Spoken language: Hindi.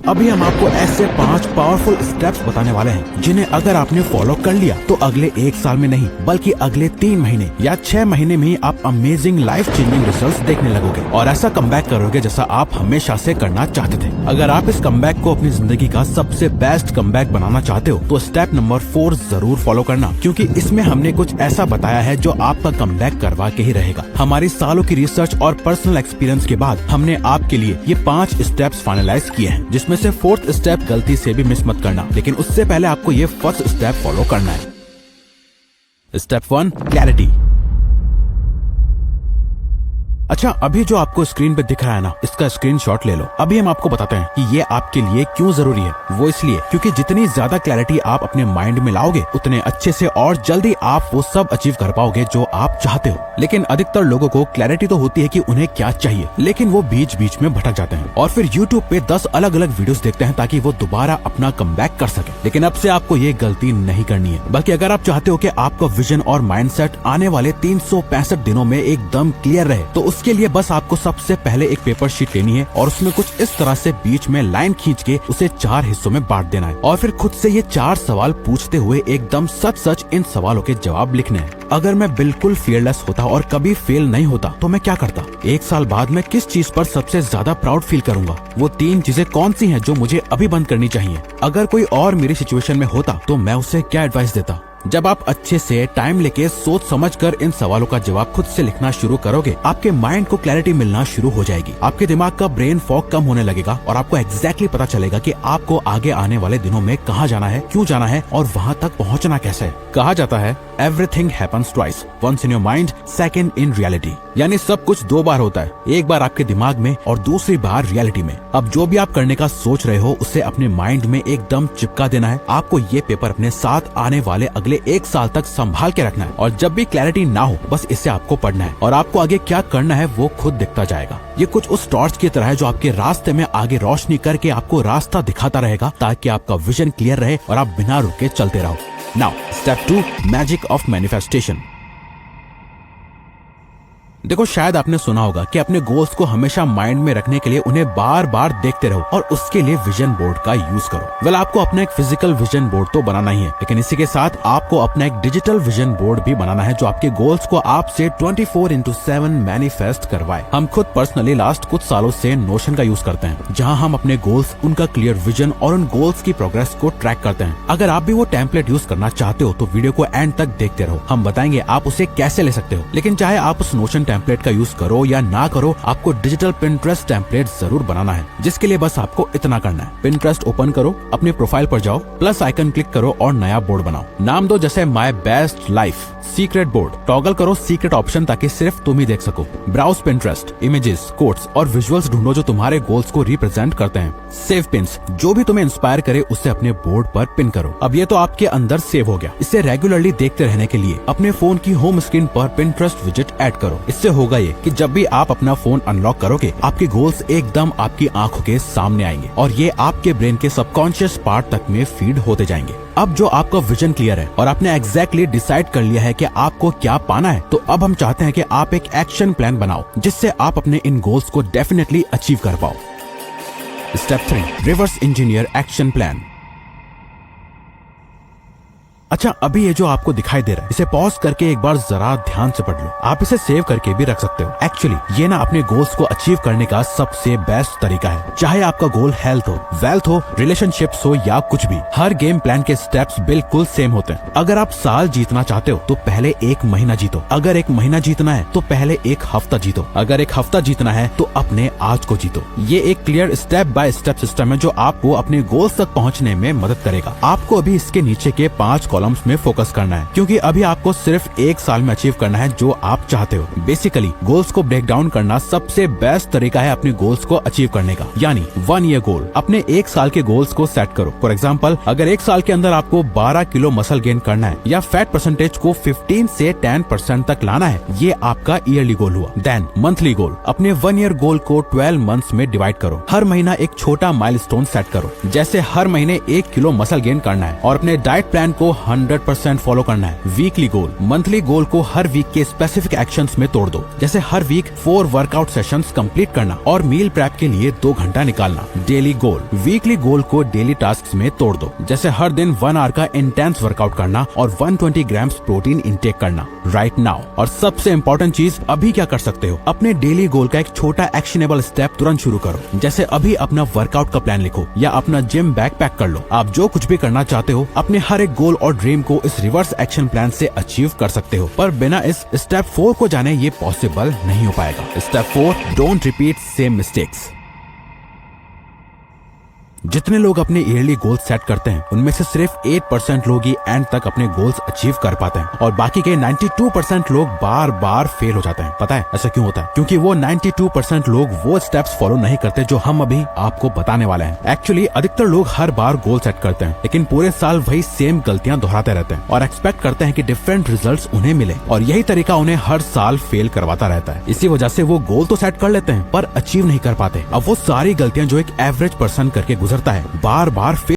अभी हम आपको ऐसे 5 पावरफुल स्टेप्स बताने वाले हैं जिन्हें अगर आपने फॉलो कर लिया तो अगले 1 साल में नहीं बल्कि अगले 3 महीने या 6 महीने में ही आप अमेजिंग लाइफ चेंजिंग रिजल्ट्स देखने लगोगे और ऐसा कमबैक करोगे जैसा आप हमेशा से करना चाहते थे। अगर आप इस कमबैक को अपनी जिंदगी का सबसे बेस्ट कमबैक बनाना चाहते हो तो स्टेप नंबर 4 जरूर फॉलो करना, क्योंकि इसमें हमने कुछ ऐसा बताया है जो आपका कमबैक करवा के ही रहेगा। हमारी सालों की रिसर्च और पर्सनल एक्सपीरियंस के बाद हमने आपके लिए ये 5 स्टेप्स फाइनलाइज किए हैं, जिसमें से 4th स्टेप गलती से भी मिस मत करना, लेकिन उससे पहले आपको ये 1st स्टेप फॉलो करना है। Step 1, clarity. अच्छा, अभी जो आपको स्क्रीन पे दिख रहा है ना, इसका स्क्रीनशॉट ले लो। अभी हम आपको बताते हैं कि ये आपके लिए क्यों जरूरी है। वो इसलिए क्योंकि जितनी ज्यादा क्लैरिटी आप अपने माइंड में लाओगे उतने अच्छे से और जल्दी आप वो सब अचीव कर पाओगे जो आप चाहते हो। लेकिन अधिकतर लोगों को क्लैरिटी तो होती है कि उन्हें क्या चाहिए, लेकिन वो बीच बीच में भटक जाते हैं और फिर यूट्यूब पे 10 अलग अलग वीडियोस देखते हैं ताकि वो दोबारा अपना कमबैक कर सके। लेकिन अब से आपको ये गलती नहीं करनी है, बल्कि अगर आप चाहते हो कि आपका विजन और माइंडसेट आने वाले 365 दिनों में एकदम क्लियर रहे तो उसके लिए बस आपको सबसे पहले एक पेपर शीट लेनी है और उसमें कुछ इस तरह से बीच में लाइन खींच के उसे 4 हिस्सों में बांट देना है और फिर खुद से ये 4 सवाल पूछते हुए एकदम सच इन सवालों के जवाब लिखने हैं। अगर मैं बिल्कुल फियरलेस होता और कभी फेल नहीं होता तो मैं क्या करता? 1 साल बाद मैं किस चीज पर सबसे ज्यादा प्राउड फील करूंगा? वो 3 चीजें कौन सी हैं जो मुझे अभी बंद करनी चाहिए? अगर कोई और मेरी सिचुएशन में होता तो मैं उसे क्या एडवाइस देता? जब आप अच्छे से टाइम लेके सोच समझकर इन सवालों का जवाब खुद से लिखना शुरू करोगे, आपके माइंड को क्लैरिटी मिलना शुरू हो जाएगी। आपके दिमाग का ब्रेन फॉग कम होने लगेगा और आपको एग्जैक्टली पता चलेगा कि आपको आगे आने वाले दिनों में कहाँ जाना है, क्यों जाना है और वहाँ तक पहुँचना कैसे है। कहा जाता है everything happens twice, once in your mind, second in reality. यानी सब कुछ 2 बार होता है, एक बार आपके दिमाग में और दूसरी बार रियलिटी में। अब जो भी आप करने का सोच रहे हो उसे अपने माइंड में एकदम चिपका देना है। आपको ये पेपर अपने साथ आने वाले अगले 1 साल तक संभाल के रखना है और जब भी क्लैरिटी ना हो बस इसे आपको पढ़ना है और आपको आगे क्या करना है वो खुद दिखता जाएगा। ये कुछ उस टॉर्च की तरह है जो आपके रास्ते में आगे रोशनी करके आपको रास्ता दिखाता रहेगा ताकि आपका विजन क्लियर रहे और आप बिना रुके चलते रहो। Now step 2, magic of manifestation. देखो, शायद आपने सुना होगा कि अपने गोल्स को हमेशा माइंड में रखने के लिए उन्हें बार बार देखते रहो और उसके लिए विजन बोर्ड का यूज करो। वेल, आपको अपना एक फिजिकल विजन बोर्ड तो बनाना ही है, लेकिन इसी के साथ आपको अपना एक डिजिटल विजन बोर्ड भी बनाना है जो आपके गोल्स को आपसे 24/7 मैनिफेस्ट करवाए। हम खुद पर्सनली लास्ट कुछ सालों से नोशन का यूज करते हैं, जहाँ हम अपने गोल्स, उनका क्लियर विजन और उन गोल्स की प्रोग्रेस को ट्रैक करते हैं। अगर आप भी वो टेम्पलेट यूज करना चाहते हो तो वीडियो को एंड तक देखते रहो, हम बताएंगे आप उसे कैसे ले सकते हो। लेकिन चाहे आप उस नोशन टेम्पलेट का यूज करो या ना करो, आपको डिजिटल पिंटरेस्ट टेम्पलेट जरूर बनाना है, जिसके लिए बस आपको इतना करना है। पिंटरेस्ट ओपन करो, अपने प्रोफाइल पर जाओ, प्लस आइकन क्लिक करो और नया बोर्ड बनाओ। नाम दो जैसे my best life secret board. Toggle करो सीक्रेट ऑप्शन ताकि सिर्फ तुम ही देख सको। ब्राउज पिंटरेस्ट, इमेजेस, कोट्स और विजुअल्स ढूंढो जो तुम्हारे गोल्स को रिप्रेजेंट करते हैं। सेव पिन्स, जो भी तुम्हें इंस्पायर करे उसे अपने बोर्ड पर पिन करो। अब ये तो आपके अंदर सेव हो गया। इसे रेगुलरली देखते रहने के लिए अपने फोन की होम स्क्रीन पर पिंटरेस्ट विजेट ऐड करो। इससे होगा ये कि जब भी आप अपना फोन अनलॉक करोगे आपके गोल्स एकदम आपकी आंखों के सामने आएंगे और ये आपके ब्रेन के सबकॉन्शियस पार्ट तक में फीड होते जाएंगे। अब जो आपका विजन क्लियर है और आपने एग्जैक्टली डिसाइड कर लिया है कि आपको क्या पाना है, तो अब हम चाहते हैं कि आप एक एक्शन प्लान बनाओ जिससे आप अपने इन गोल्स को डेफिनेटली अचीव कर पाओ। Step 3, reverse engineer action plan. अच्छा, अभी ये जो आपको दिखाई दे रहा है इसे पॉज करके एक बार जरा ध्यान से पढ़ लो। आप इसे सेव करके भी रख सकते हो। एक्चुअली ये ना अपने गोल्स को अचीव करने का सबसे बेस्ट तरीका है। चाहे आपका गोल हेल्थ हो, वेल्थ हो, रिलेशनशिप्स हो या कुछ भी, हर गेम प्लान के स्टेप्स बिल्कुल सेम होते हैं। अगर आप साल जीतना चाहते हो तो पहले 1 महीना जीतो। अगर 1 महीना जीतना है तो पहले 1 हफ्ता जीतो। अगर 1 हफ्ता जीतना है तो अपने आज को जीतो। ये एक clear step by step system है जो आपको अपने गोल्स तक पहुँचने में मदद करेगा। आपको अभी इसके नीचे के 5 कॉलम्स में फोकस करना है, क्योंकि अभी आपको सिर्फ 1 साल में अचीव करना है जो आप चाहते हो। बेसिकली गोल्स को ब्रेक डाउन करना सबसे बेस्ट तरीका है अपने गोल्स को अचीव करने का। यानी 1 ईयर गोल, अपने 1 साल के गोल्स को सेट करो। फॉर एग्जाम्पल, अगर 1 साल के अंदर आपको 12 किलो मसल गेन करना है या फैट परसेंटेज को 15 से 10% तक लाना है, ये आपका ईयरली गोल हुआ। देन मंथली गोल, अपने 1 ईयर गोल को 12 मंथ्स में डिवाइड करो। हर महीना एक छोटा माइलस्टोन सेट करो, जैसे हर महीने 1 किलो मसल गेन करना है और अपने डाइट प्लान को 100% फॉलो करना है। वीकली गोल, मंथली गोल को हर वीक के स्पेसिफिक एक्शंस में तोड़ दो, जैसे हर वीक 4 वर्कआउट सेशंस कंप्लीट करना और मील प्रेप के लिए 2 घंटा निकालना। डेली गोल, वीकली गोल को डेली टास्क में तोड़ दो, जैसे हर दिन 1 आवर का इंटेंस वर्कआउट करना और 120 ग्राम्स प्रोटीन इंटेक करना राइट नाउ। और सबसे इम्पोर्टेंट चीज, अभी क्या कर सकते हो, अपने डेली गोल का एक छोटा एक्शनेबल स्टेप तुरंत शुरू करो, जैसे अभी अपना वर्कआउट का प्लान लिखो या अपना जिम बैग पैक कर लो। आप जो कुछ भी करना चाहते हो अपने हर एक गोल और ड्रीम को इस रिवर्स एक्शन प्लान से अचीव कर सकते हो, पर बिना इस स्टेप 4 को जाने ये पॉसिबल नहीं हो पाएगा। Step 4, don't repeat same mistakes. जितने लोग अपने ईयरली गोल्स सेट करते हैं उनमें से सिर्फ 8% लोग ही एंड तक अपने गोल्स अचीव कर पाते हैं और बाकी के 92% लोग बार बार फेल हो जाते हैं। पता है ऐसा क्यों होता है? क्योंकि वो 92% लोग वो स्टेप्स फॉलो नहीं करते जो हम अभी आपको बताने वाले हैं। एक्चुअली अधिकतर लोग हर बार गोल सेट करते हैं लेकिन पूरे साल वही सेम गलतियां दोहराते रहते हैं और एक्सपेक्ट करते हैं कि डिफरेंट रिजल्ट्स उन्हें मिले, और यही तरीका उन्हें हर साल फेल करवाता रहता है। इसी वजह से वो गोल तो सेट कर लेते हैं पर अचीव नहीं कर पाते। अब वो सारी गलतियां जो एक एवरेज पर्सन करके गुजरता है बार बार